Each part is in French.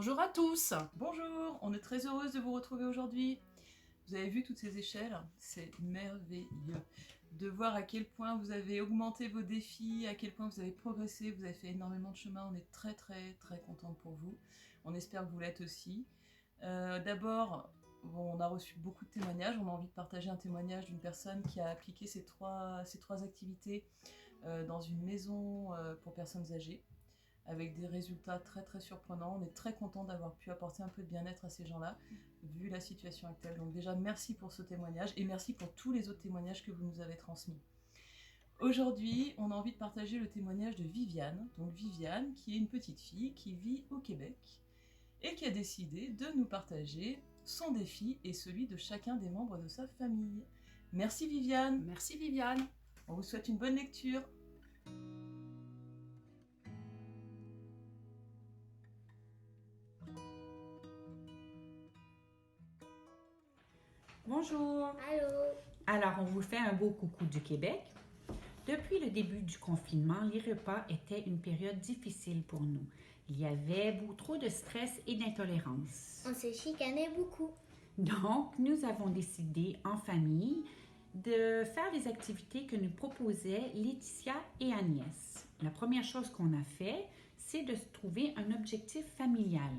Bonjour à tous. Bonjour, on est très heureuse de vous retrouver aujourd'hui. Vous avez vu toutes ces échelles? C'est merveilleux de voir à quel point vous avez augmenté vos défis, à quel point vous avez progressé, vous avez fait énormément de chemin. On est très contente pour vous. On espère que vous l'êtes aussi. D'abord, on a reçu beaucoup de témoignages. On a envie de partager un témoignage d'une personne qui a appliqué ces trois activités dans une maison pour personnes âgées, avec des résultats très surprenants. On est très content d'avoir pu apporter un peu de bien-être à ces gens-là, vu la situation actuelle. Donc déjà, merci pour ce témoignage et merci pour tous les autres témoignages que vous nous avez transmis. Aujourd'hui, on a envie de partager le témoignage de Viviane. Donc Viviane, qui est une petite fille qui vit au Québec et qui a décidé de nous partager son défi et celui de chacun des membres de sa famille. Merci Viviane. Merci Viviane. On vous souhaite une bonne lecture. Bonjour. Allô. Alors, on vous fait un beau coucou du Québec. Depuis le début du confinement, les repas étaient une période difficile pour nous. Il y avait trop de stress et d'intolérance. On se chicanait beaucoup. Donc, nous avons décidé en famille de faire les activités que nous proposaient Laetitia et Agnès. La première chose qu'on a fait, c'est de se trouver un objectif familial.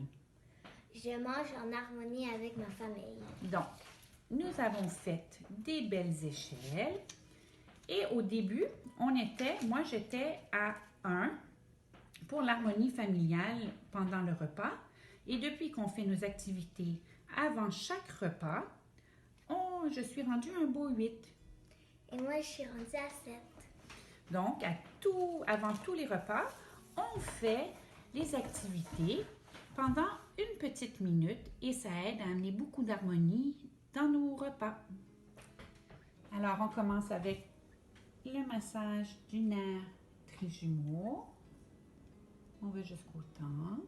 Je mange en harmonie avec ma famille. Donc, nous avons fait des belles échelles et au début, moi j'étais à 1 pour l'harmonie familiale pendant le repas et depuis qu'on fait nos activités avant chaque repas, je suis rendue un beau 8. Et moi, je suis rendue à 7. Donc, avant tous les repas, on fait les activités pendant une petite minute et ça aide à amener beaucoup d'harmonie dans nos repas. Alors, on commence avec le massage du nerf trijumeau. On va jusqu'au temple.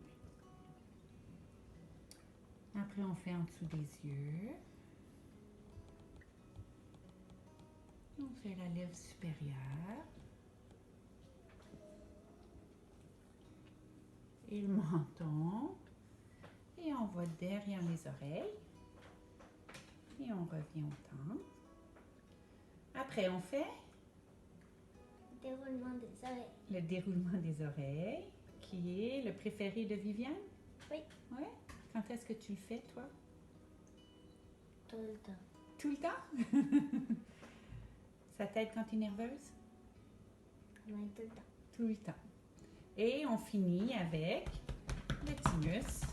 Après, on fait en dessous des yeux. On fait la lèvre supérieure. Et le menton. Et on va derrière les oreilles. Et on revient au temple. Après, on fait Déroulement des oreilles. le déroulement des oreilles, qui est le préféré de Viviane. Oui. Ouais. Quand est-ce que tu le fais, toi? Tout le temps. Tout le temps? Ça t'aide quand tu es nerveuse? Oui, tout le temps. Tout le temps. Et on finit avec le thymus.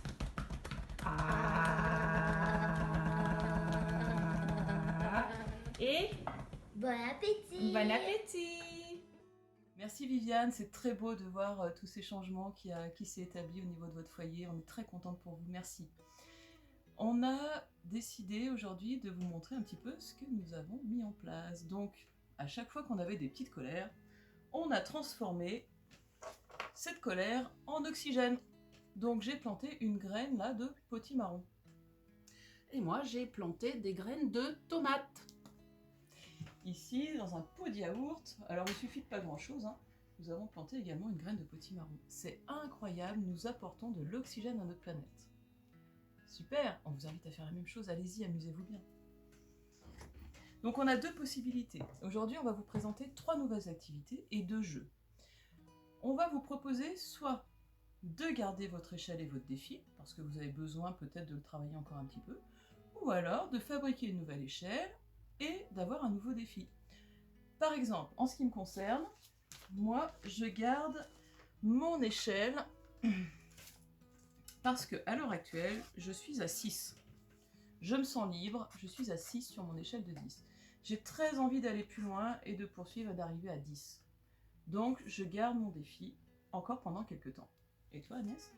Et Bon appétit! bon appétit! Merci Viviane, c'est très beau de voir tous ces changements qui s'est établi au niveau de votre foyer. On est très contente pour vous, merci. On a décidé aujourd'hui de vous montrer un petit peu ce que nous avons mis en place. Donc, à chaque fois qu'on avait des petites colères, on a transformé cette colère en oxygène. Donc j'ai planté une graine là de potimarron. Et moi, j'ai planté des graines de tomates. Ici, dans un pot de yaourt, alors il suffit de pas grand chose, hein, nous avons planté également une graine de potimarron. C'est incroyable, nous apportons de l'oxygène à notre planète. Super, on vous invite à faire la même chose, allez-y, amusez-vous bien. Donc on a deux possibilités. Aujourd'hui, on va vous présenter 3 nouvelles activités et 2 jeux. On va vous proposer soit de garder votre échelle et votre défi, parce que vous avez besoin peut-être de le travailler encore un petit peu, ou alors de fabriquer une nouvelle échelle et d'avoir un nouveau défi. Par exemple, en ce qui me concerne, moi, je garde mon échelle parce que à l'heure actuelle, je suis à 6. Je me sens libre, je suis à 6 sur mon échelle de 10. J'ai très envie d'aller plus loin et de poursuivre et d'arriver à 10. Donc, je garde mon défi encore pendant quelques temps. Et toi, Agnès ?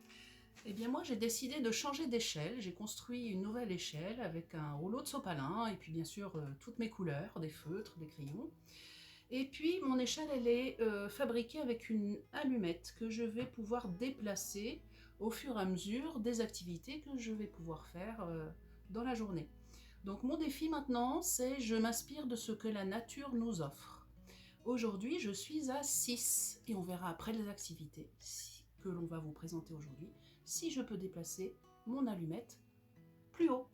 Eh bien moi, j'ai décidé de changer d'échelle. J'ai construit une nouvelle échelle avec un rouleau de sopalin et puis bien sûr toutes mes couleurs, des feutres, des crayons. Et puis mon échelle, elle est fabriquée avec une allumette que je vais pouvoir déplacer au fur et à mesure des activités que je vais pouvoir faire dans la journée. Donc mon défi maintenant, c'est je m'inspire de ce que la nature nous offre. Aujourd'hui, je suis à 6 et on verra après les activités que l'on va vous présenter aujourd'hui si je peux déplacer mon allumette plus haut.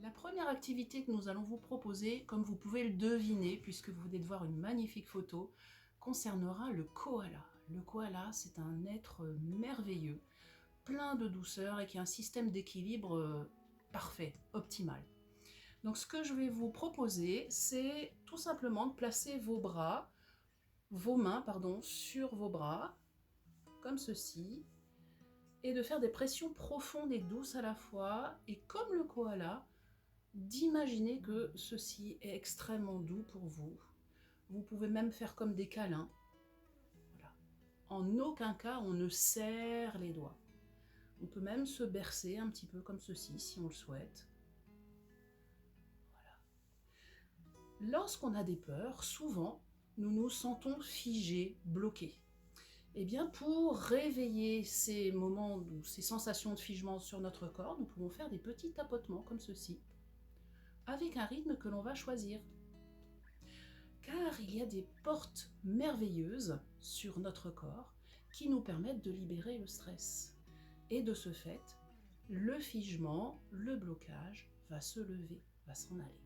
La première activité que nous allons vous proposer, comme vous pouvez le deviner, puisque vous venez de voir une magnifique photo, concernera le koala. Le koala, c'est un être merveilleux, plein de douceur et qui a un système d'équilibre parfait, optimal. Donc ce que je vais vous proposer, c'est tout simplement de placer vos mains, sur vos bras, comme ceci, et de faire des pressions profondes et douces à la fois, et comme le koala, d'imaginer que ceci est extrêmement doux pour vous. Vous pouvez même faire comme des câlins. Voilà. En aucun cas, on ne serre les doigts. On peut même se bercer un petit peu comme ceci, si on le souhaite. Voilà. Lorsqu'on a des peurs, souvent, nous nous sentons figés, bloqués. Eh bien, pour réveiller ces moments ou ces sensations de figement sur notre corps, nous pouvons faire des petits tapotements comme ceci, avec un rythme que l'on va choisir. Car il y a des portes merveilleuses sur notre corps qui nous permettent de libérer le stress. Et de ce fait, le figement, le blocage va se lever, va s'en aller.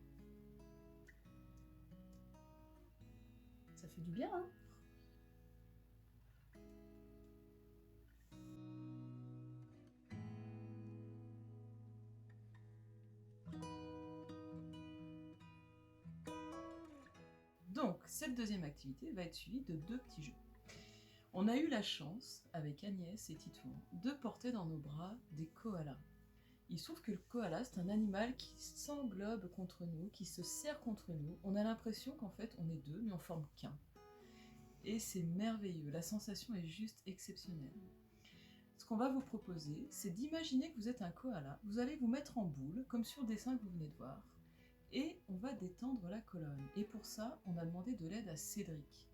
Ça fait du bien, hein ? Donc, cette deuxième activité va être suivie de 2 petits jeux. On a eu la chance, avec Agnès et Titouan, de porter dans nos bras des koalas. Il se trouve que le koala, c'est un animal qui s'englobe contre nous, qui se serre contre nous. On a l'impression qu'en fait, on est 2, mais on forme qu'un. Et c'est merveilleux, la sensation est juste exceptionnelle. Ce qu'on va vous proposer, c'est d'imaginer que vous êtes un koala. Vous allez vous mettre en boule, comme sur le dessin que vous venez de voir. Et on va détendre la colonne. Et pour ça, on a demandé de l'aide à Cédric.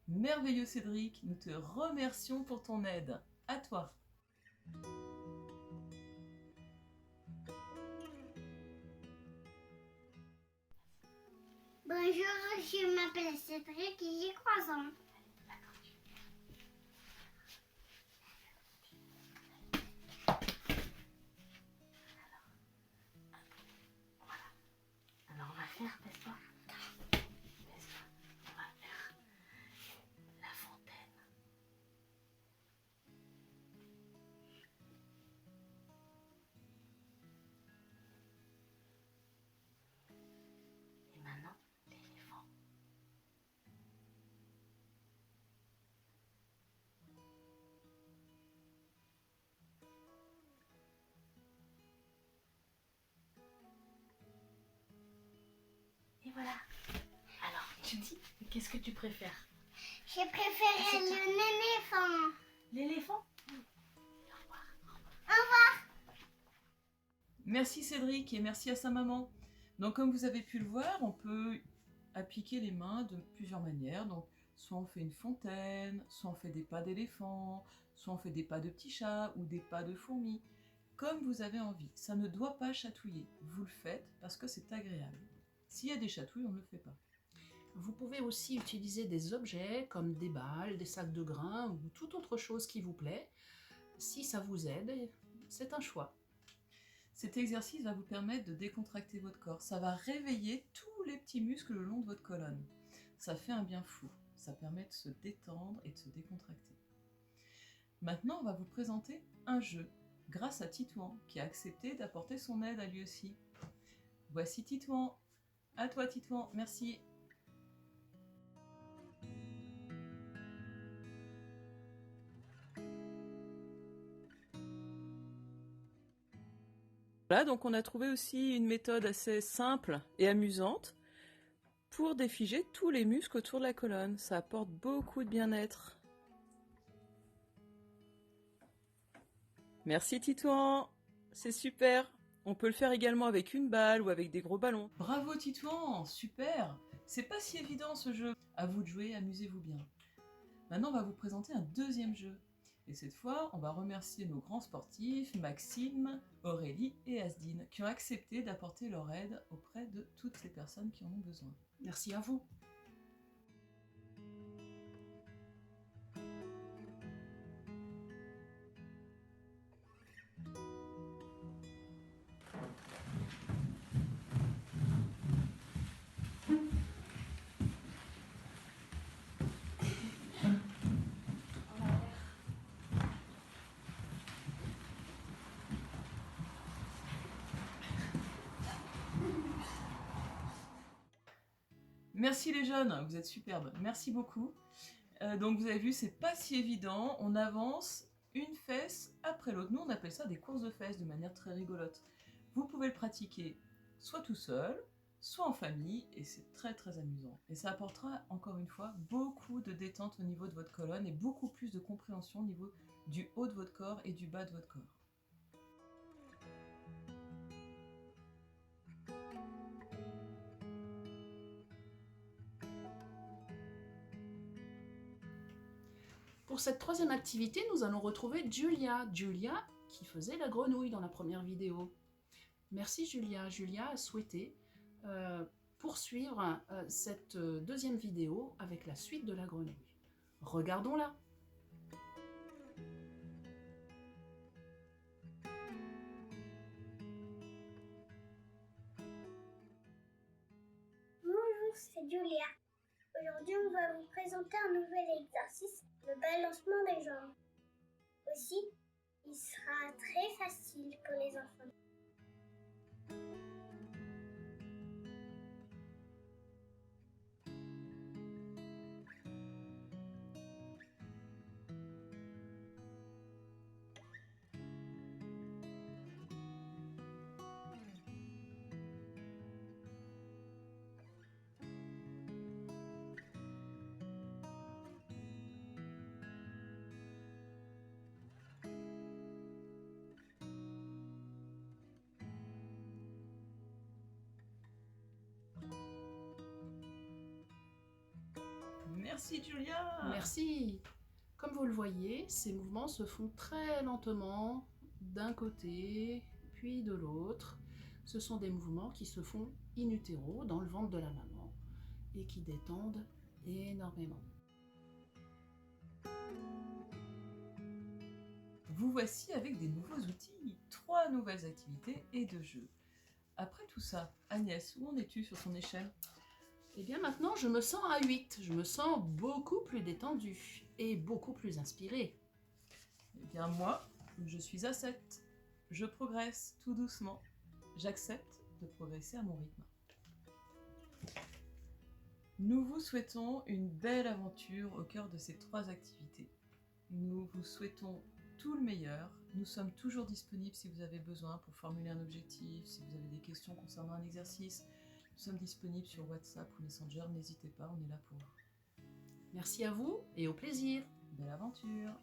Merveilleux Cédric, nous te remercions pour ton aide. À toi. Bonjour, je m'appelle Cédric et j'ai 3 ans. Alors on va faire, n'est-ce pas, on va faire la fontaine. Et maintenant, l'éléphant. Et voilà. Alors, tu dis, qu'est-ce que tu préfères? J'ai préféré l'éléphant. L'éléphant? Merci Cédric et merci à sa maman. Donc comme vous avez pu le voir, on peut appliquer les mains de plusieurs manières. Donc soit on fait une fontaine, soit on fait des pas d'éléphant, soit on fait des pas de petits chats ou des pas de fourmis. Comme vous avez envie. Ça ne doit pas chatouiller. Vous le faites parce que c'est agréable. S'il y a des chatouilles, on ne le fait pas. Vous pouvez aussi utiliser des objets comme des balles, des sacs de grains ou toute autre chose qui vous plaît. Si ça vous aide, c'est un choix. Cet exercice va vous permettre de décontracter votre corps. Ça va réveiller tous les petits muscles le long de votre colonne. Ça fait un bien fou. Ça permet de se détendre et de se décontracter. Maintenant, on va vous présenter un jeu grâce à Titouan qui a accepté d'apporter son aide à lui aussi. Voici Titouan. À toi Titouan, merci. Voilà, donc on a trouvé aussi une méthode assez simple et amusante pour défiger tous les muscles autour de la colonne. Ça apporte beaucoup de bien-être. Merci Titouan, c'est super. On peut le faire également avec une balle ou avec des gros ballons. Bravo Titouan, super. C'est pas si évident ce jeu. À vous de jouer, amusez-vous bien. Maintenant on va vous présenter un deuxième jeu. Et cette fois, on va remercier nos grands sportifs, Maxime, Aurélie et Asdine, qui ont accepté d'apporter leur aide auprès de toutes les personnes qui en ont besoin. Merci à vous. Merci les jeunes, vous êtes superbes, merci beaucoup. Donc vous avez vu, c'est pas si évident, on avance une fesse après l'autre. Nous on appelle ça des courses de fesses de manière très rigolote. Vous pouvez le pratiquer soit tout seul, soit en famille, et c'est très très amusant. Et ça apportera encore une fois beaucoup de détente au niveau de votre colonne et beaucoup plus de compréhension au niveau du haut de votre corps et du bas de votre corps. Pour cette troisième activité, nous allons retrouver Julia. Julia qui faisait la grenouille dans la première vidéo. Merci Julia. Julia a souhaité poursuivre cette deuxième vidéo avec la suite de la grenouille. Regardons-la. Bonjour, c'est Julia. Aujourd'hui, on va vous présenter un nouvel exercice, le balancement des jambes. Aussi, il sera très facile pour les enfants. Merci Julia. Merci. Comme vous le voyez, ces mouvements se font très lentement d'un côté, puis de l'autre. Ce sont des mouvements qui se font in utero, dans le ventre de la maman, et qui détendent énormément. Vous voici avec des nouveaux outils, 3 nouvelles activités et 2 jeux. Après tout ça, Agnès, où en es-tu sur ton échelle? Et bien maintenant, je me sens à 8. Je me sens beaucoup plus détendue et beaucoup plus inspirée. Eh bien moi, je suis à 7. Je progresse tout doucement. J'accepte de progresser à mon rythme. Nous vous souhaitons une belle aventure au cœur de ces 3 activités. Nous vous souhaitons tout le meilleur. Nous sommes toujours disponibles si vous avez besoin pour formuler un objectif, si vous avez des questions concernant un exercice. Nous sommes disponibles sur WhatsApp ou Messenger, n'hésitez pas, on est là pour vous. Merci à vous et au plaisir. Belle aventure!